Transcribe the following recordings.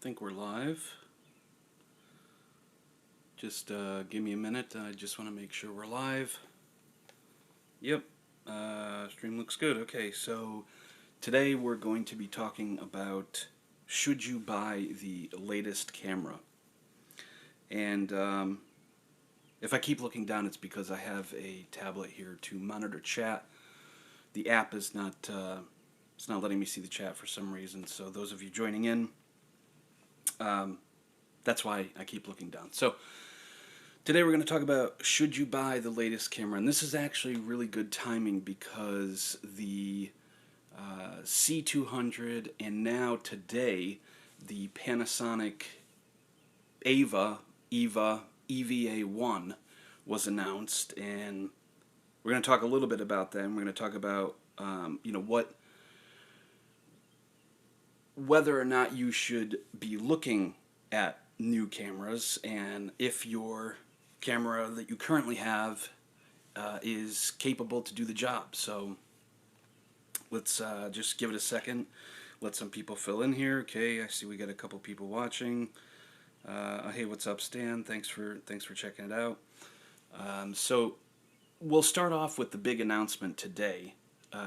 think we're live. Just give me a minute. I just want to make sure we're live. Yep, stream looks good. Okay, so today we're going to be talking about should you buy the latest camera. And if I keep looking down, it's because I have a tablet here to monitor chat. The app is not it's not letting me see the chat for some reason. So those of you joining in, that's why I keep looking down. So today we're going to talk about should you buy the latest camera. And this is actually really good timing because the C200 and now today the Panasonic EVA1 was announced, and we're going to talk a little bit about that. And we're going to talk about whether or not you should be looking at new cameras, and if your camera that you currently have is capable to do the job. So let's just give it a second, let some people fill in here. Okay, I see we got a couple people watching. Hey, what's up, Stan? Thanks for checking it out. So we'll start off with the big announcement today.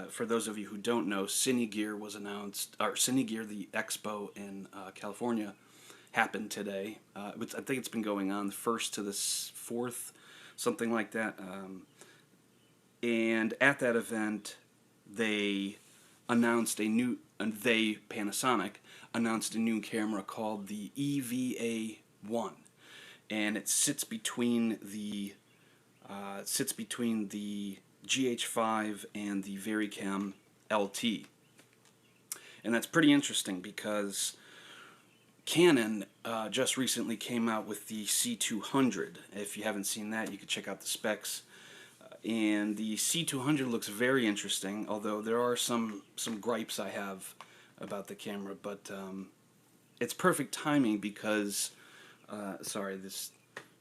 For those of you who don't know, Cinegear was announced, or Cinegear, the expo in California, happened today. I think it's been going on the 1st to the 4th, something like that. And at that event, Panasonic announced a new camera called the EVA1, and it sits between the GH5 and the VariCam LT. And that's pretty interesting because Canon just recently came out with the C200. If you haven't seen that, you can check out the specs. And the C200 looks very interesting, although there are some gripes I have about the camera. But it's perfect timing because,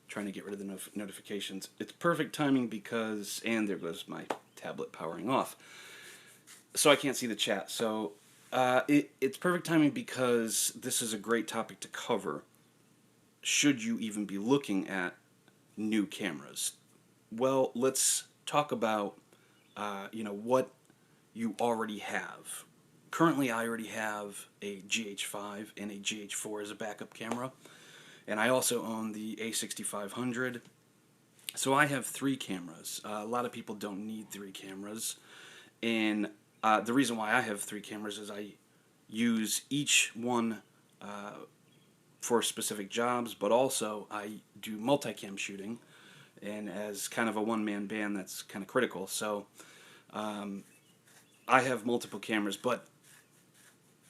trying to get rid of the notifications. It's perfect timing because, and there goes my tablet powering off, so I can't see the chat. So it's perfect timing because this is a great topic to cover. Should you even be looking at new cameras? Well, let's talk about what you already have. Currently, I already have a GH5 and a GH4 as a backup camera. And I also own the A6500. So I have 3 cameras. A lot of people don't need 3 cameras. And the reason why I have 3 cameras is I use each one for specific jobs, but also I do multicam shooting. And as kind of a one-man band, that's kind of critical. So I have multiple cameras. But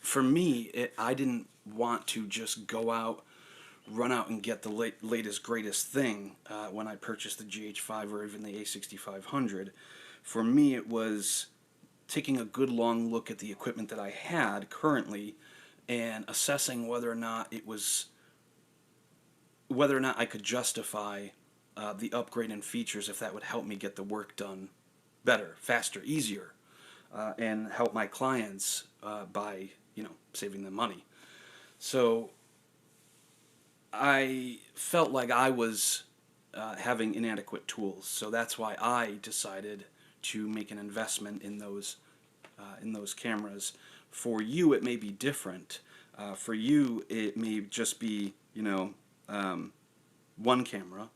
for me, I didn't want to just run out and get the latest, greatest thing when I purchased the GH5 or even the A6500. For me, it was taking a good long look at the equipment that I had currently and assessing whether or not I could justify the upgrade in features, if that would help me get the work done better, faster, easier, and help my clients by saving them money. So I felt like I was having inadequate tools, so that's why I decided to make an investment in those cameras. For you, it may be different. For you, it may just be one camera,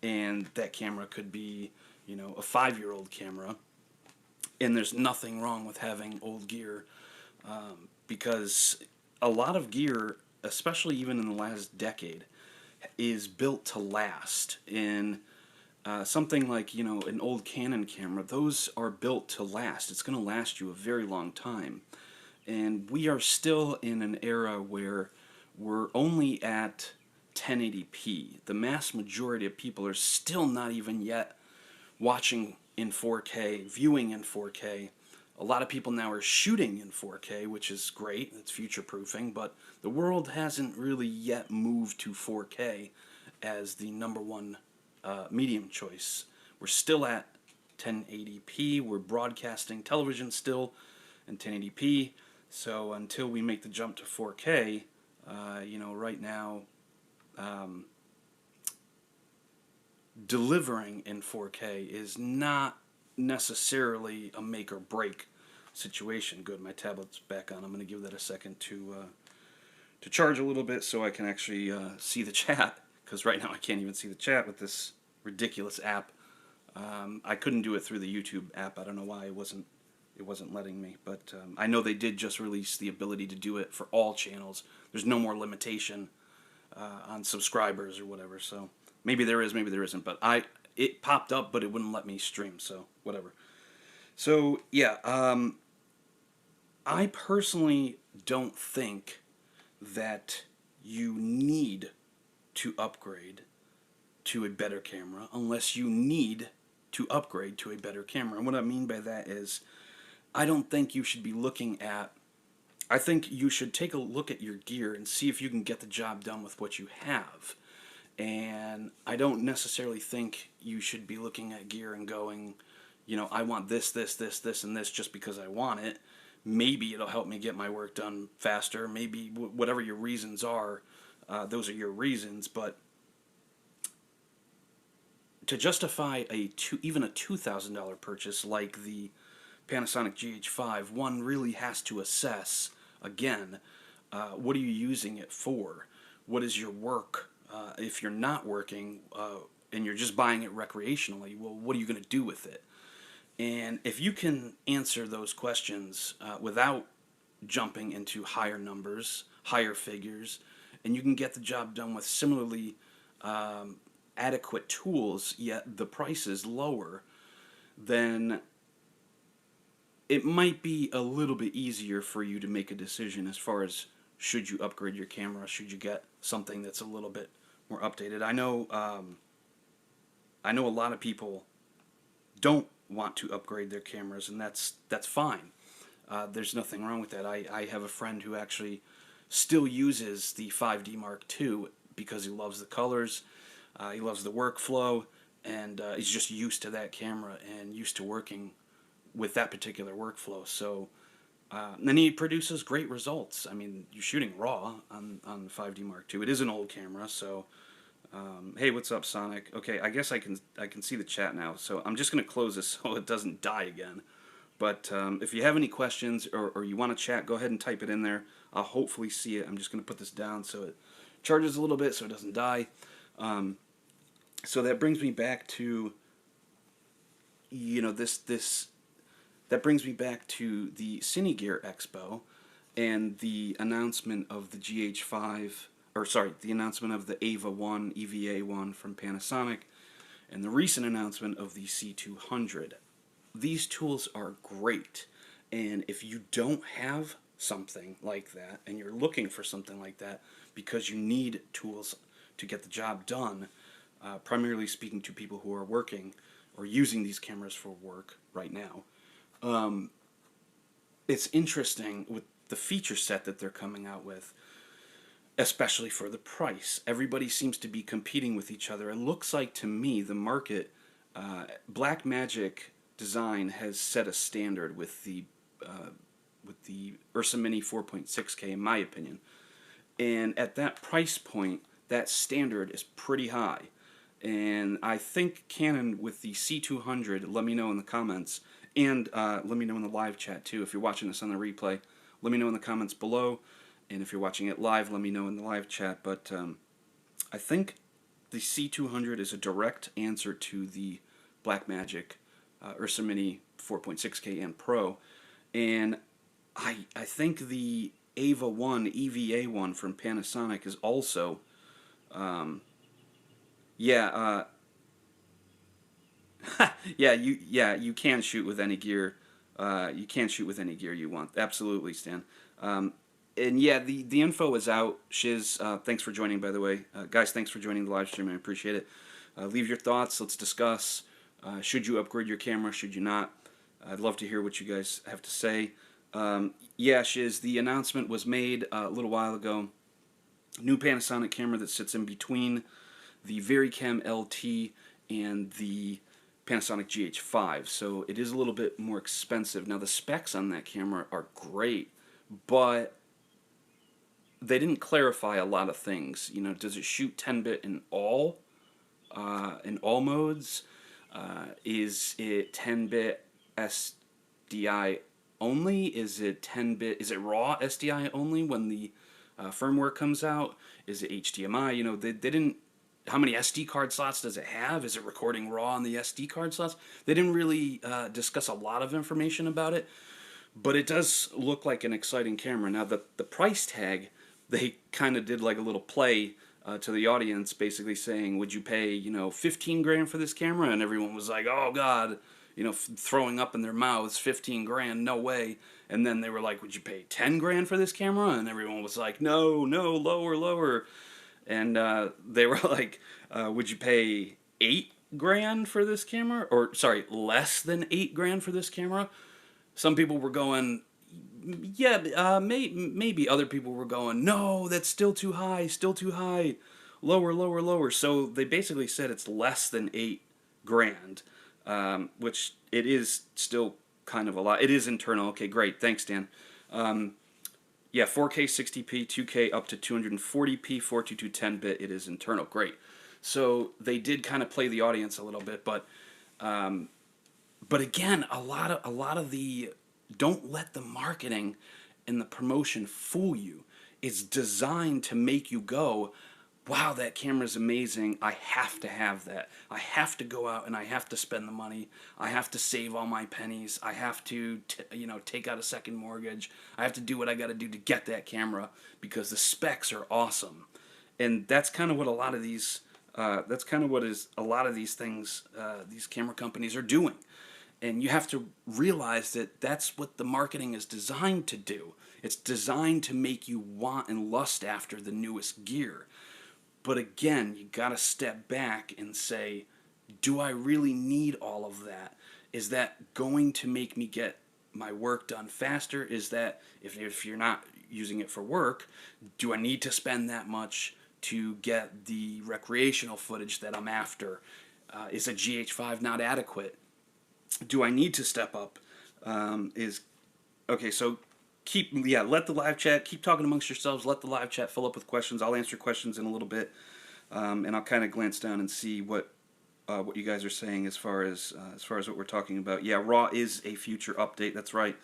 and that camera could be a 5-year-old camera, and there's nothing wrong with having old gear, because a lot of gear, especially even in the last decade, is built to last. And something like an old Canon camera, those are built to last. It's going to last you a very long time. And we are still in an era where we're only at 1080p. The mass majority of people are still not even yet watching in 4K, viewing in 4K. A lot of people now are shooting in 4K, which is great. It's future-proofing, but the world hasn't really yet moved to 4K as the #1 medium choice. We're still at 1080p. We're broadcasting television still in 1080p. So until we make the jump to 4K, You know, right now, delivering in 4K is not necessarily a make or break situation. Good, my tablet's back on. I'm going to give that a second to charge a little bit so I can actually see the chat, because right now I can't even see the chat with this ridiculous app. I couldn't do it through the YouTube app. I don't know why it wasn't letting me, but I know they did just release the ability to do it for all channels. There's no more limitation on subscribers or whatever, so maybe there is, maybe there isn't, but it popped up, but it wouldn't let me stream, so whatever. So yeah, I personally don't think that you need to upgrade to a better camera unless you need to upgrade to a better camera. And what I mean by that is, I don't think you should be looking at, I think you should take a look at your gear and see if you can get the job done with what you have. And I don't necessarily think you should be looking at gear and going, you know, I want this, this, this, this, and this just because I want it. Maybe it'll help me get my work done faster. Maybe whatever your reasons are, those are your reasons. But to justify even a $2,000 purchase like the Panasonic GH5, one really has to assess, again, what are you using it for? What is your work? If you're not working and you're just buying it recreationally, well, what are you going to do with it? And if you can answer those questions without jumping into higher numbers, higher figures, and you can get the job done with similarly adequate tools, yet the price is lower, then it might be a little bit easier for you to make a decision as far as should you upgrade your camera, should you get something that's a little bit more updated. I know a lot of people don't want to upgrade their cameras, and that's fine. There's nothing wrong with that. I have a friend who actually still uses the 5D Mark II because he loves the colors, he loves the workflow, and he's just used to that camera and used to working with that particular workflow. So then he produces great results. I mean, you're shooting raw on the 5D Mark II. It is an old camera, so hey, what's up, Sonic? Okay, I guess I can see the chat now, so I'm just going to close this so it doesn't die again. But if you have any questions or you want to chat, go ahead and type it in there. I'll hopefully see it. I'm just going to put this down so it charges a little bit so it doesn't die. So that brings me back to, you know, that brings me back to the Cinegear Expo and the announcement of the GH5, or sorry, the announcement of the AVA1, EVA1 from Panasonic, and the recent announcement of the C200. These tools are great, and if you don't have something like that, and you're looking for something like that because you need tools to get the job done, primarily speaking to people who are working or using these cameras for work right now, it's interesting with the feature set that they're coming out with, especially for the price. Everybody seems to be competing with each other. It looks like to me the market, Blackmagic Design has set a standard with the Ursa Mini 4.6K, in my opinion. And at that price point, that standard is pretty high. And I think Canon with the C200, let me know in the comments, and let me know in the live chat too. If you're watching this on the replay, let me know in the comments below. And if you're watching it live, let me know in the live chat. But I think the C200 is a direct answer to the Blackmagic Ursa Mini 4.6K and Pro. And I think the AVA1, EVA1 from Panasonic is also, yeah, you can shoot with any gear. You can shoot with any gear you want. Absolutely, Stan. And yeah, the info is out. Shiz, thanks for joining, by the way. Guys, thanks for joining the live stream. I appreciate it. Leave your thoughts. Let's discuss. Should you upgrade your camera? Should you not? I'd love to hear what you guys have to say. Yeah, Shiz, the announcement was made a little while ago. New Panasonic camera that sits in between the VariCam LT and the Panasonic GH5. So it is a little bit more expensive. Now, the specs on that camera are great, but they didn't clarify a lot of things. You know, does it shoot 10-bit in all modes? Is it 10-bit SDI only? Is it 10-bit? Is it raw SDI only when the firmware comes out? Is it HDMI? You know, they didn't. How many SD card slots does it have? Is it recording raw on the SD card slots? They didn't really discuss a lot of information about it, but it does look like an exciting camera. Now, the price tag, they kind of did like a little play to the audience, basically saying, would you pay, you know, 15 grand for this camera? And everyone was like, oh God, you know, throwing up in their mouths, 15 grand, no way. And then they were like, would you pay 10 grand for this camera? And everyone was like, no, no, lower, lower. And they were like, would you pay 8 grand for this camera? Or, sorry, less than 8 grand for this camera? Some people were going, yeah, maybe. Other people were going, no, that's still too high, lower, lower, lower. So they basically said it's less than 8 grand, which it is still kind of a lot. It is internal. Okay, great. Thanks, Dan. Yeah, 4K 60p, 2K up to 240p, 422 10-bit. It is internal. Great. So they did kind of play the audience a little bit, but again, a lot of the, don't let the marketing and the promotion fool you. It's designed to make you go, wow, that camera's amazing. I have to have that. I have to go out and I have to spend the money. I have to save all my pennies. I have to, take out a second mortgage. I have to do what I got to do to get that camera because the specs are awesome. And that's kind of what a lot of these, things, these camera companies are doing. And you have to realize that that's what the marketing is designed to do. It's designed to make you want and lust after the newest gear. But again, you got to step back and say, do I really need all of that? Is that going to make me get my work done faster? Is that, if you're not using it for work, do I need to spend that much to get the recreational footage that I'm after? Is a GH5 not adequate? Do I need to step up? Okay, so let the live chat, keep talking amongst yourselves, let the live chat fill up with questions. I'll answer questions in a little bit, and I'll kind of glance down and see what you guys are saying as far as what we're talking about. Yeah, RAW is a future update, that's right.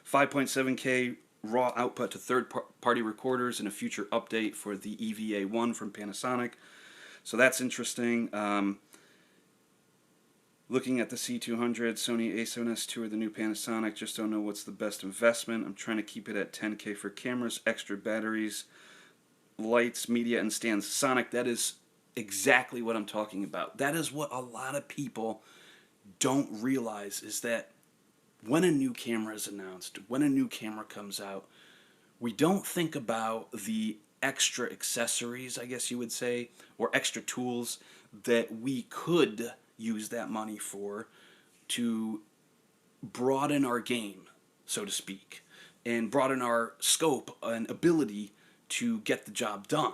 5.7K RAW output to third-party recorders and a future update for the EVA1 from Panasonic. So that's interesting. Looking at the C200, Sony A7S3 or the new Panasonic, just don't know what's the best investment. I'm trying to keep it at 10K for cameras, extra batteries, lights, media, and stands. Sonic, that is exactly what I'm talking about. That is what a lot of people don't realize, is that when a new camera is announced, when a new camera comes out, we don't think about the extra accessories, I guess you would say, or extra tools that we could use that money for to broaden our game, so to speak, and broaden our scope and ability to get the job done.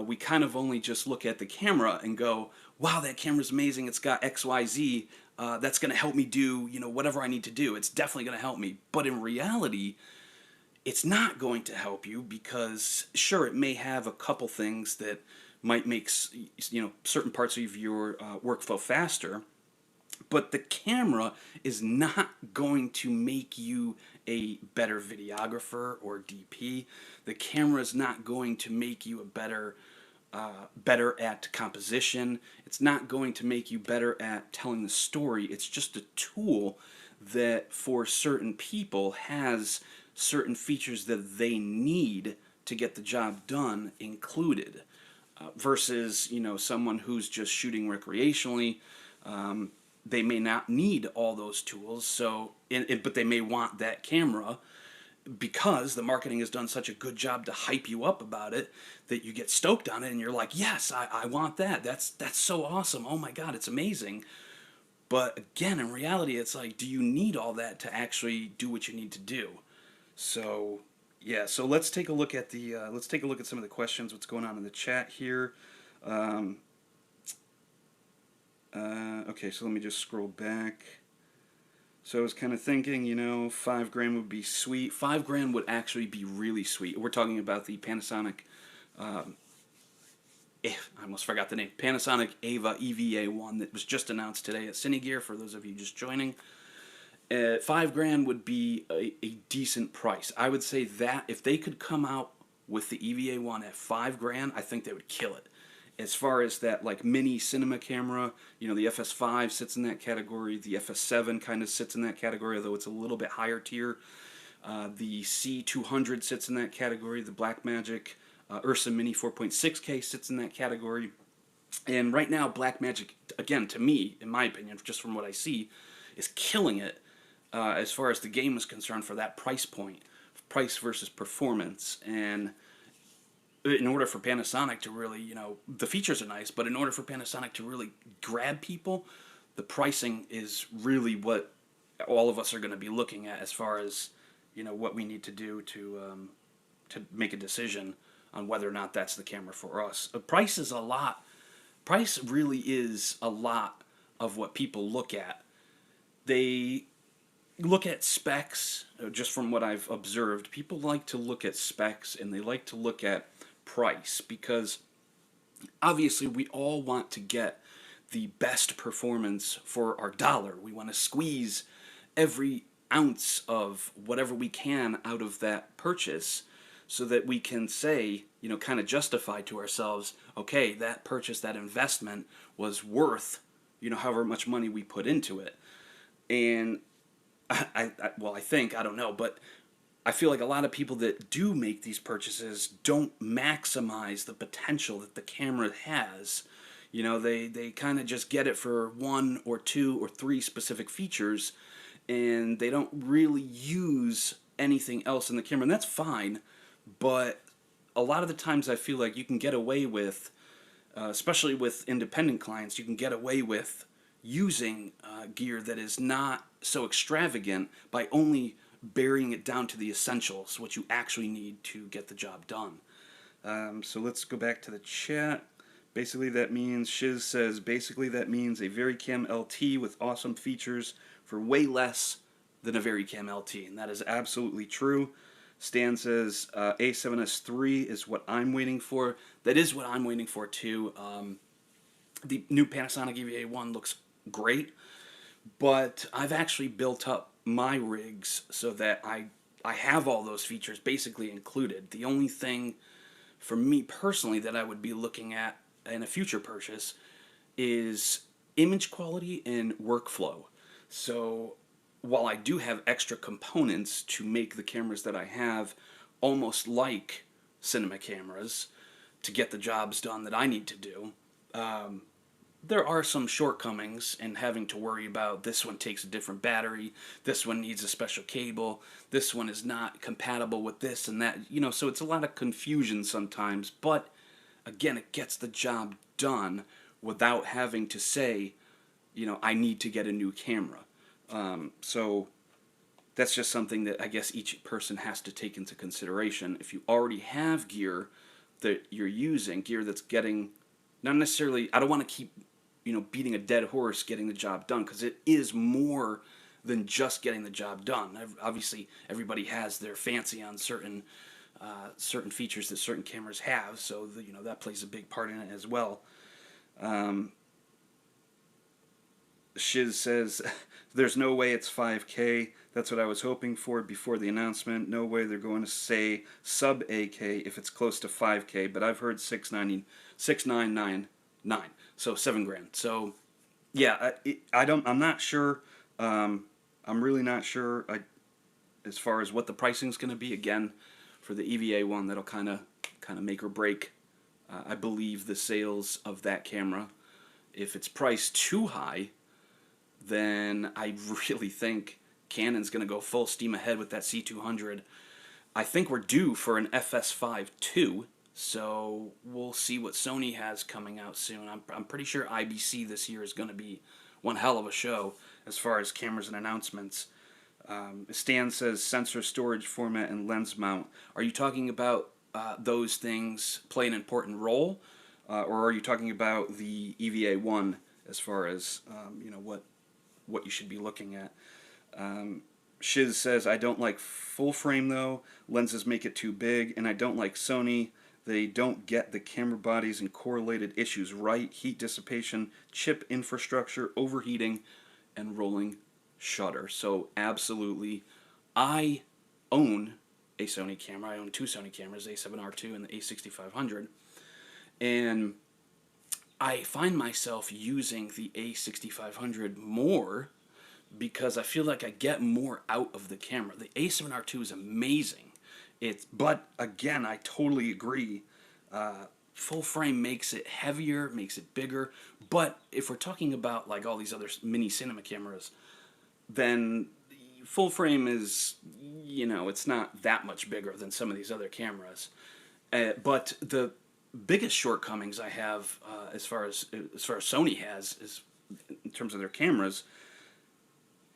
We kind of only just look at the camera and go, wow, that camera's amazing, it's got XYZ, that's going to help me do, whatever I need to do. It's definitely going to help me. But in reality, it's not going to help you because, sure, it may have a couple things that might make certain parts of your workflow faster, but the camera is not going to make you a better videographer or DP. The camera is not going to make you a better at composition. It's not going to make you better at telling the story. It's just a tool that for certain people has certain features that they need to get the job done included. Versus, someone who's just shooting recreationally, they may not need all those tools. But they may want that camera because the marketing has done such a good job to hype you up about it that you get stoked on it and you're like, yes, I want that. That's so awesome. Oh my God, it's amazing. But again, in reality, it's like, do you need all that to actually do what you need to do? So yeah, so let's take a look at some of the questions. What's going on in the chat here? Okay, so let me just scroll back. So I was kind of thinking, you know, $5,000 would be sweet. $5,000 would actually be really sweet. We're talking about the Panasonic, I almost forgot the name, Panasonic EVA1 that was just announced today at Cinegear, for those of you just joining. $5,000 would be a decent price. I would say that if they could come out with the EVA1 at $5,000, I think they would kill it. As far as that like mini cinema camera, you know, the FS5 sits in that category. The FS7 kind of sits in that category, although it's a little bit higher tier. The C200 sits in that category. The Blackmagic Ursa Mini 4.6K sits in that category. And right now, Blackmagic, again, to me, in my opinion, just from what I see, is killing it as far as the game is concerned for that price point, price versus performance. And in order for Panasonic to really, you know, the features are nice, but in order for Panasonic to really grab people, the pricing is really what all of us are going to be looking at as far as, you know, what we need to do to make a decision on whether or not that's the camera for us. Price is a lot. Price really is a lot of what people look at. They look at specs, just from what I've observed. People like to look at specs and they like to look at price because obviously we all want to get the best performance for our dollar. We want to squeeze every ounce of whatever we can out of that purchase so that we can say, you know, kind of justify to ourselves, okay, that purchase, that investment was worth, you know, however much money we put into it. And I don't know, but I feel like a lot of people that do make these purchases don't maximize the potential that the camera has. You know, they kind of just get it for 1 or 2 or 3 specific features, and they don't really use anything else in the camera, and that's fine, but a lot of the times I feel like you can get away with, especially with independent clients, you can get away with using gear that is not so extravagant by only burying it down to the essentials, what you actually need to get the job done. So let's go back to the chat. Basically that means, Shiz says, basically that means a VariCam LT with awesome features for way less than a VariCam LT, and that is absolutely true. Stan says A7S3 is what I'm waiting for. That is what I'm waiting for too. The new Panasonic EVA1 looks great, but I've actually built up my rigs so that I have all those features basically included. The only thing for me personally that I would be looking at in a future purchase is image quality and workflow. So while I do have extra components to make the cameras that I have almost like cinema cameras to get the jobs done that I need to do, there are some shortcomings in having to worry about this one takes a different battery, this one needs a special cable, this one is not compatible with this and that, you know, so it's a lot of confusion sometimes, but again, it gets the job done without having to say, you know, I need to get a new camera. So that's just something that I guess each person has to take into consideration. If you already have gear that you're using, gear that's getting, not necessarily, I don't want to keep, you know, beating a dead horse getting the job done, because it is more than just getting the job done. Obviously, everybody has their fancy on certain features that certain cameras have, so you know, that plays a big part in it as well. Shiz says, there's no way it's 5K. That's what I was hoping for before the announcement. No way they're going to say sub 8K if it's close to 5K, but I've heard 6,999, so $7,000. So yeah, I'm not sure. I'm really not sure as far as what the pricing is going to be. Again, for the EVA one, that'll kind of make or break, I believe, the sales of that camera. If it's priced too high, then I really think Canon's going to go full steam ahead with that C200. I think we're due for an FS5 too, so we'll see what Sony has coming out soon. I'm pretty sure IBC this year is going to be one hell of a show as far as cameras and announcements. Stan says sensor storage format and lens mount. Are you talking about those things play an important role, or are you talking about the EVA1 as far as you know, what you should be looking at? Shiz says, I don't like full frame though. Lenses make it too big, and I don't like Sony. They don't get the camera bodies and correlated issues right. Heat dissipation, chip infrastructure, overheating, and rolling shutter. So absolutely, I own a Sony camera. I own two Sony cameras, A7R2 and the A6500. And I find myself using the A6500 more because I feel like I get more out of the camera. The A7R2 is amazing. But again, I totally agree. Full frame makes it heavier, makes it bigger. But if we're talking about like all these other mini cinema cameras, then full frame is, it's not that much bigger than some of these other cameras. But the biggest shortcomings I have, as far as Sony has, is in terms of their cameras.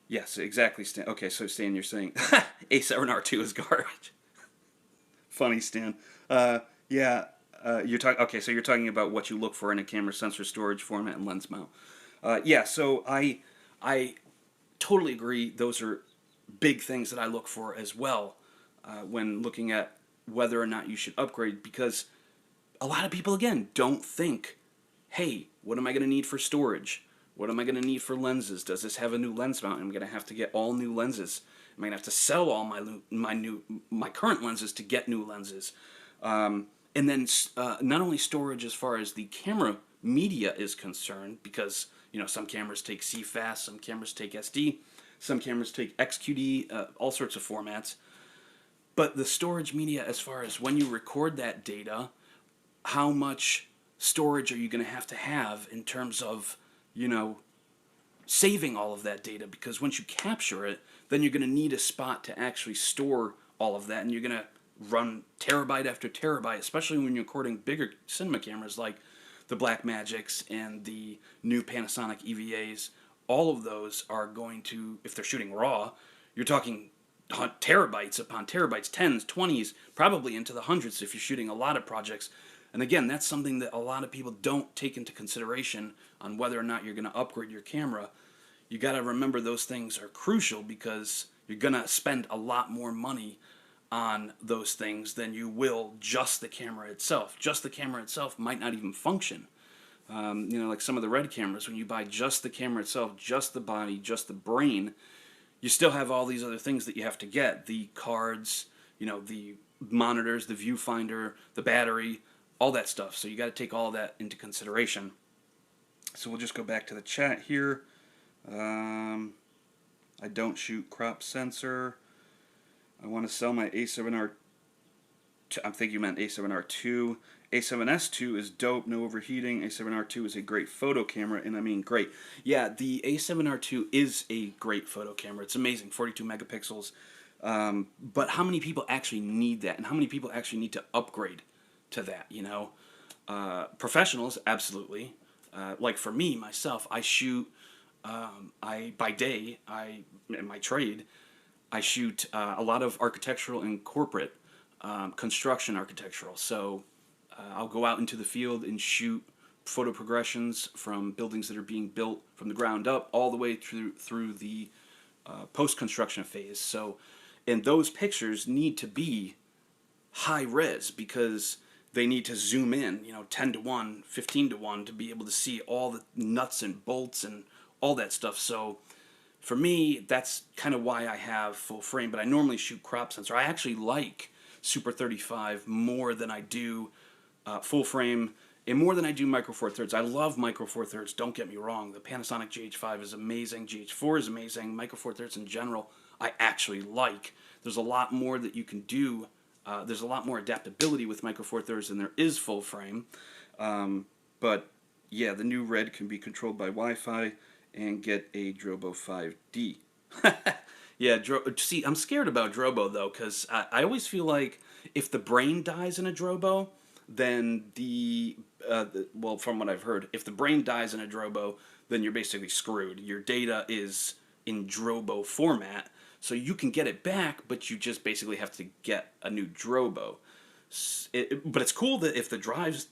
Yes, exactly, Stan. Okay, so Stan, you're saying A7R2 is garbage. Funny, Stan. Yeah, you're talking. Okay, so you're talking about what you look for in a camera: sensor, storage, format, and lens mount. Yeah, so I totally agree. Those are big things that I look for as well when looking at whether or not you should upgrade, because a lot of people, again, don't think, hey, what am I going to need for storage? What am I going to need for lenses? Does this have a new lens mount? I'm going to have to get all new lenses. Am I going to have to sell all my current lenses to get new lenses? And then not only storage as far as the camera media is concerned, because some cameras take CFast, some cameras take SD, some cameras take XQD, all sorts of formats. But the storage media, as far as when you record that data, how much storage are you going to have in terms of saving all of that data? Because once you capture it, then you're going to need a spot to actually store all of that, and you're going to run terabyte after terabyte, especially when you're recording bigger cinema cameras like the Blackmagics and the new Panasonic EVAs. All of those are going to, if they're shooting RAW, you're talking terabytes upon terabytes, 10s, 20s, probably into the hundreds if you're shooting a lot of projects. And again, that's something that a lot of people don't take into consideration on whether or not you're going to upgrade your camera. You got to remember those things are crucial, because you're going to spend a lot more money on those things than you will just the camera itself. Just the camera itself might not even function. Like some of the RED cameras, when you buy just the camera itself, just the body, just the brain, you still have all these other things that you have to get. The cards, the monitors, the viewfinder, the battery, all that stuff. So you got to take all of that into consideration. So we'll just go back to the chat here. I don't shoot crop sensor. I want to sell my A7R. I think you meant A7R2. A7S2 is dope, no overheating. A7R2 is a great photo camera, and I mean great. Yeah, the A7R2 is a great photo camera. It's amazing, 42 megapixels. But how many people actually need that, and how many people actually need to upgrade to that? Professionals, absolutely. Like for me, myself, I shoot. By day, in my trade, I shoot a lot of architectural and corporate construction architectural. So I'll go out into the field and shoot photo progressions from buildings that are being built from the ground up all the way through the post-construction phase. So, and those pictures need to be high res, because they need to zoom in, 10 to 1, 15 to 1 to be able to see all the nuts and bolts and all that stuff. So for me, that's kind of why I have full frame, but I normally shoot crop sensor. I actually like Super 35 more than I do full frame, and more than I do Micro Four Thirds. I love Micro Four Thirds, don't get me wrong. The Panasonic GH5 is amazing, GH4 is amazing, Micro Four Thirds in general I actually like. There's a lot more that you can do. There's a lot more adaptability with Micro Four Thirds than there is full frame. But yeah, the new RED can be controlled by Wi-Fi and get a Drobo 5D. Yeah, see, I'm scared about Drobo, though, because I always feel like if the brain dies in a Drobo, then well, from what I've heard, if the brain dies in a Drobo, then you're basically screwed. Your data is in Drobo format, so you can get it back, but you just basically have to get a new Drobo. But it's cool that if the drives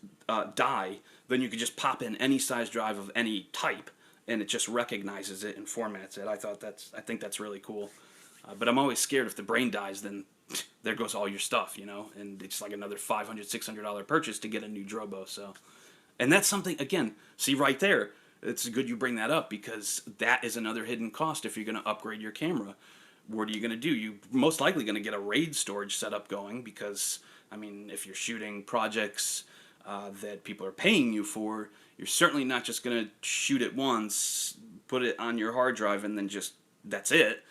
die, then you can just pop in any size drive of any type, and it just recognizes it and formats it. I think that's really cool. But I'm always scared if the brain dies, then there goes all your stuff, you know, and it's like another $500, $600 purchase to get a new Drobo. So, and that's something, again, see right there, it's good you bring that up, because that is another hidden cost if you're going to upgrade your camera. What are you going to do? You're most likely going to get a RAID storage setup going, because, I mean, if you're shooting projects that people are paying you for, you're certainly not just going to shoot it once, put it on your hard drive, and then just, that's it.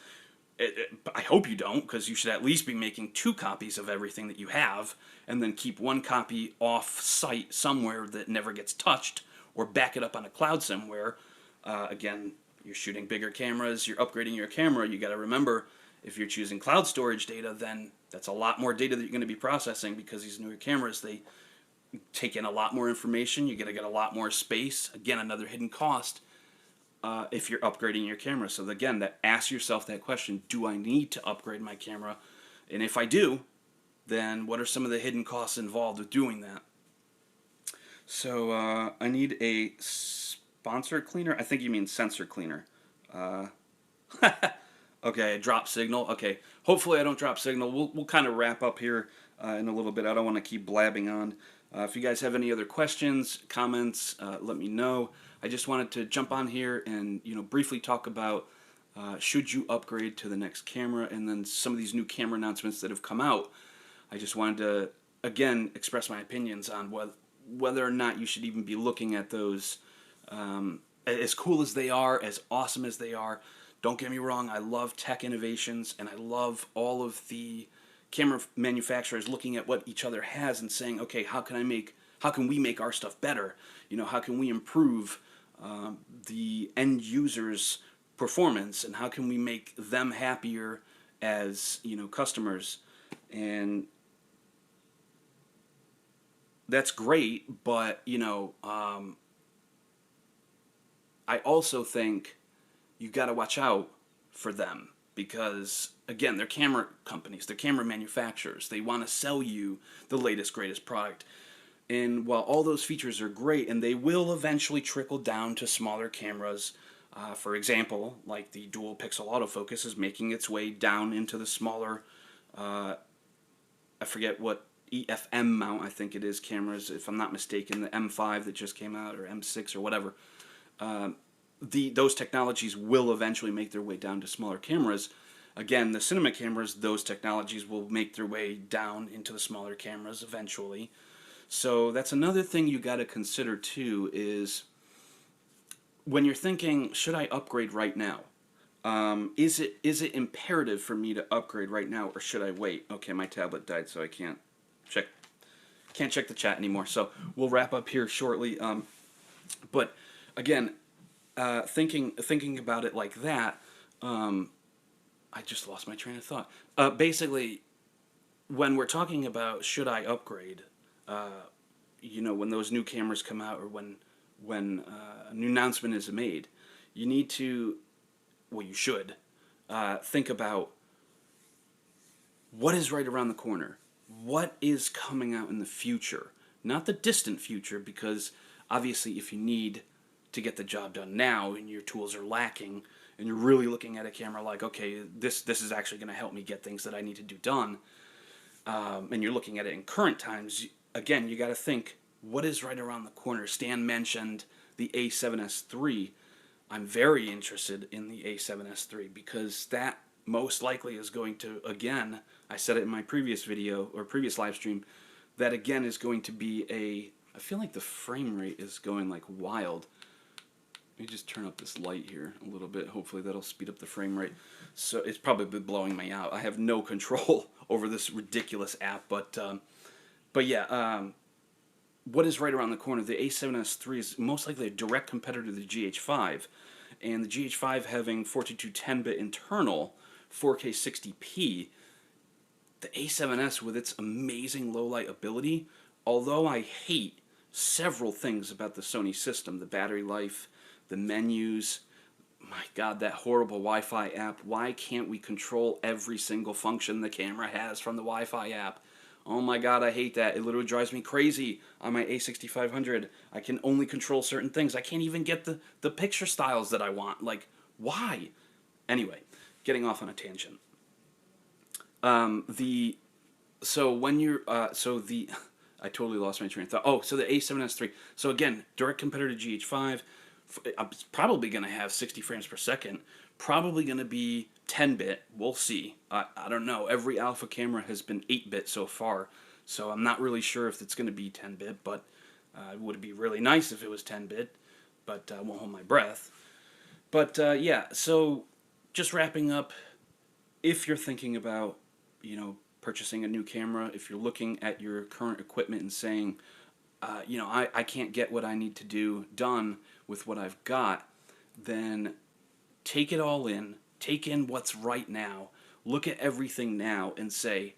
I hope you don't, because you should at least be making 2 copies of everything that you have, and then keep 1 copy off-site somewhere that never gets touched, or back it up on a cloud somewhere. Again, you're shooting bigger cameras, you're upgrading your camera, you got to remember, if you're choosing cloud storage data, then that's a lot more data that you're going to be processing, because these newer cameras, they take in a lot more information, you're going to get a lot more space. Again, another hidden cost. If you're upgrading your camera. So again, ask yourself that question, do I need to upgrade my camera? And if I do, then what are some of the hidden costs involved with doing that? So I need a sponsor cleaner. I think you mean sensor cleaner. Okay, drop signal. Okay, hopefully I don't drop signal. We'll kind of wrap up here in a little bit. I don't want to keep blabbing on. If you guys have any other questions, comments, let me know. I just wanted to jump on here and, you know, briefly talk about should you upgrade to the next camera, and then some of these new camera announcements that have come out. I just wanted to, again, express my opinions on whether or not you should even be looking at those. As cool as they are, as awesome as they are, don't get me wrong, I love tech innovations, and I love all of the camera manufacturers looking at what each other has and saying, okay, how can we make our stuff better? You know, how can we improve the end user's performance, and how can we make them happier as, you know, customers? And that's great, but, you know, I also think you got to watch out for them, because, again, they're camera companies, they're camera manufacturers. They want to sell you the latest, greatest product. And while all those features are great, and they will eventually trickle down to smaller cameras, for example, like the dual pixel autofocus is making its way down into the smaller, I forget what EFM mount, I think it is, cameras, if I'm not mistaken, the M5 that just came out, or M6 or whatever. Those technologies will eventually make their way down to smaller cameras. Again, the cinema cameras, those technologies will make their way down into the smaller cameras eventually. So that's another thing you got to consider too, is when you're thinking, should I upgrade right now? Is it imperative for me to upgrade right now, or should I wait? Okay, my tablet died, so I can't check the chat anymore. So we'll wrap up here shortly. But again, thinking about it like that, I just lost my train of thought. Basically, when we're talking about should I upgrade, you know, when those new cameras come out, or when a new announcement is made, you need to, well, you should think about what is right around the corner. What is coming out in the future? Not the distant future, because obviously if you need to get the job done now and your tools are lacking, and you're really looking at a camera like, okay, this is actually going to help me get things that I need to do done, and you're looking at it in current times, again, you got to think, what is right around the corner? Stan mentioned the A7S3. I'm very interested in the A7S3, because that most likely is going to, again, I said it in my previous video, or previous live stream, that again is going to be I feel like the frame rate is going like wild. Let me just turn up this light here a little bit. Hopefully that'll speed up the frame rate. So it's probably blowing me out. I have no control over this ridiculous app, but yeah, what is right around the corner? The A7S3 is most likely a direct competitor to the GH5, and the GH5 having 4210-bit internal 4K 60p, the A7S with its amazing low light ability, although I hate several things about the Sony system, the battery life, the menus, my god, that horrible Wi-Fi app. Why can't we control every single function the camera has from the Wi-Fi app? Oh my god, I hate that. It literally drives me crazy on my A6500. I can only control certain things. I can't even get the picture styles that I want. Like, why? Anyway, getting off on a tangent. So when you're, I totally lost my train of thought. Oh, so the A7S3. So again, direct competitor to GH5. It's probably going to have 60 frames per second. Probably going to be 10-bit. We'll see. I don't know. Every alpha camera has been 8-bit so far. So I'm not really sure if it's going to be 10-bit, but it would be really nice if it was 10-bit. But I won't hold my breath. But yeah, so just wrapping up, if you're thinking about, purchasing a new camera, if you're looking at your current equipment and saying, I can't get what I need to do done with what I've got, then take it all in, take in what's right now, look at everything now and say,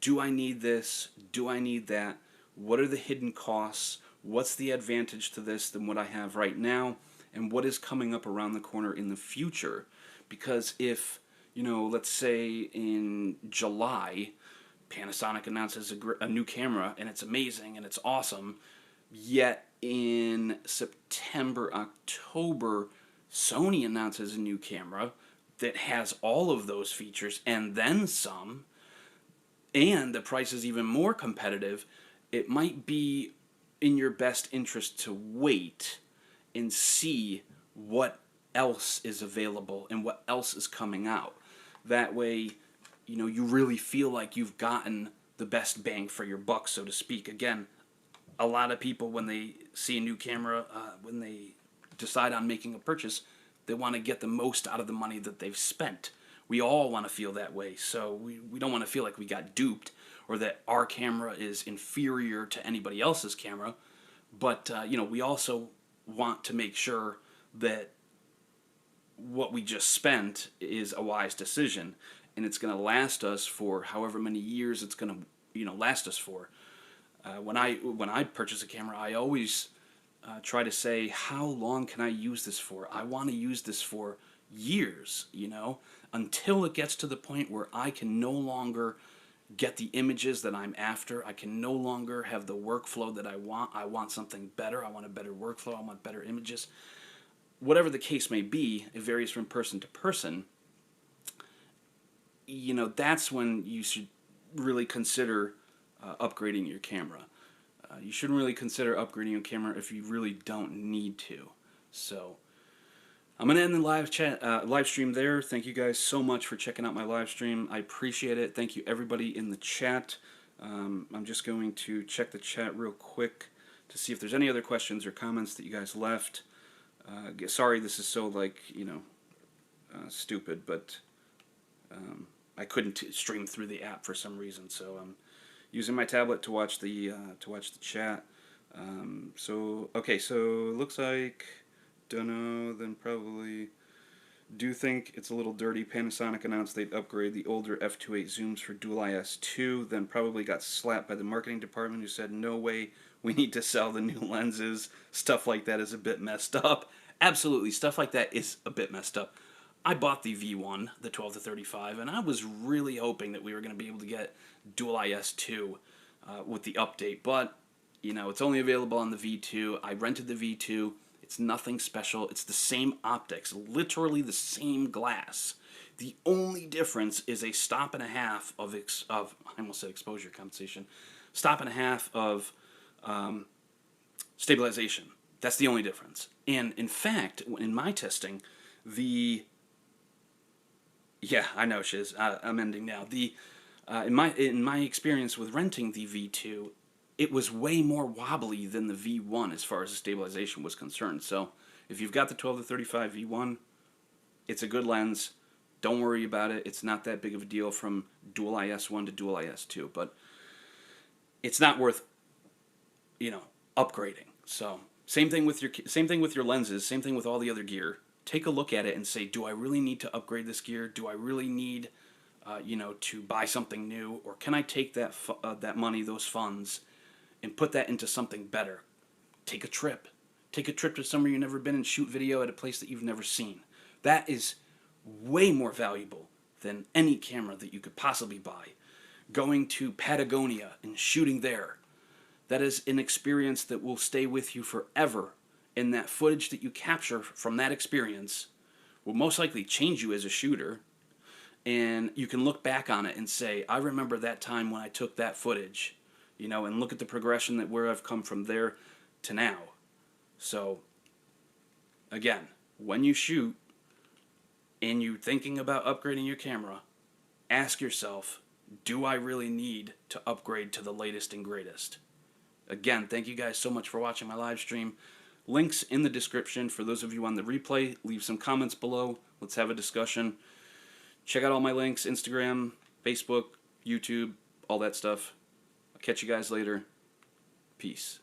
do I need this? Do I need that? What are the hidden costs? What's the advantage to this than what I have right now? And what is coming up around the corner in the future? Because if, let's say in July, Panasonic announces a new camera and it's amazing and it's awesome, yet in September, October, Sony announces a new camera that has all of those features and then some, and the price is even more competitive, it might be in your best interest to wait and see what else is available and what else is coming out. That way, you really feel like you've gotten the best bang for your buck, so to speak. Again, a lot of people, when they see a new camera, when they decide on making a purchase, they want to get the most out of the money that they've spent. We all want to feel that way, so we don't want to feel like we got duped or that our camera is inferior to anybody else's camera. But, we also want to make sure that what we just spent is a wise decision, and it's going to last us for however many years it's going to, last us for. When I purchase a camera, I always try to say, how long can I use this for? I want to use this for years, until it gets to the point where I can no longer get the images that I'm after. I can no longer have the workflow that I want. I want something better. I want a better workflow. I want better images. Whatever the case may be, it varies from person to person. That's when you should really consider upgrading your camera. You shouldn't really consider upgrading your camera if you really don't need to. So I'm going to end the live stream there. Thank you guys so much for checking out my live stream. I appreciate it. Thank you everybody in the chat. I'm just going to check the chat real quick to see if there's any other questions or comments that you guys left. Sorry this is so stupid, but I couldn't stream through the app for some reason, so I'm using my tablet to watch the chat. So looks like, don't know, then probably do think it's a little dirty. Panasonic announced they'd upgrade the older f2.8 zooms for Dual IS2, then probably got slapped by the marketing department who said, no way, we need to sell the new lenses. Stuff like that is a bit messed up. Absolutely, stuff like that is a bit messed up. I bought the V1, the 12-35, and I was really hoping that we were going to be able to get Dual IS2 with the update, but, it's only available on the V2. I rented the V2. It's nothing special. It's the same optics, literally the same glass. The only difference is a stop and a half of I almost said exposure compensation, stop and a half of stabilization. That's the only difference. And in fact, in my testing, yeah, I know, Shiz. I'm ending now. In my experience with renting the V2, it was way more wobbly than the V1 as far as the stabilization was concerned. So if you've got the 12-35 V1, it's a good lens. Don't worry about it. It's not that big of a deal from Dual IS1 to Dual IS2, but it's not worth, upgrading. So same thing with your lenses. Same thing with all the other gear. Take a look at it and say, do I really need to upgrade this gear? Do I really need, to buy something new, or can I take that money, those funds, and put that into something better? Take a trip. Take a trip to somewhere you've never been and shoot video at a place that you've never seen. That is way more valuable than any camera that you could possibly buy. going to Patagonia and shooting there. That is an experience that will stay with you forever, and that footage that you capture from that experience will most likely change you as a shooter, and you can look back on it and say, I remember that time when I took that footage, you know, and look at the progression that where I've come from there to now. So, again, when you shoot and you're thinking about upgrading your camera, ask yourself, do I really need to upgrade to the latest and greatest? Again, thank you guys so much for watching my live stream. Links in the description for those of you on the replay. Leave some comments below. Let's have a discussion. Check out all my links, Instagram, Facebook, YouTube, all that stuff. I'll catch you guys later. Peace.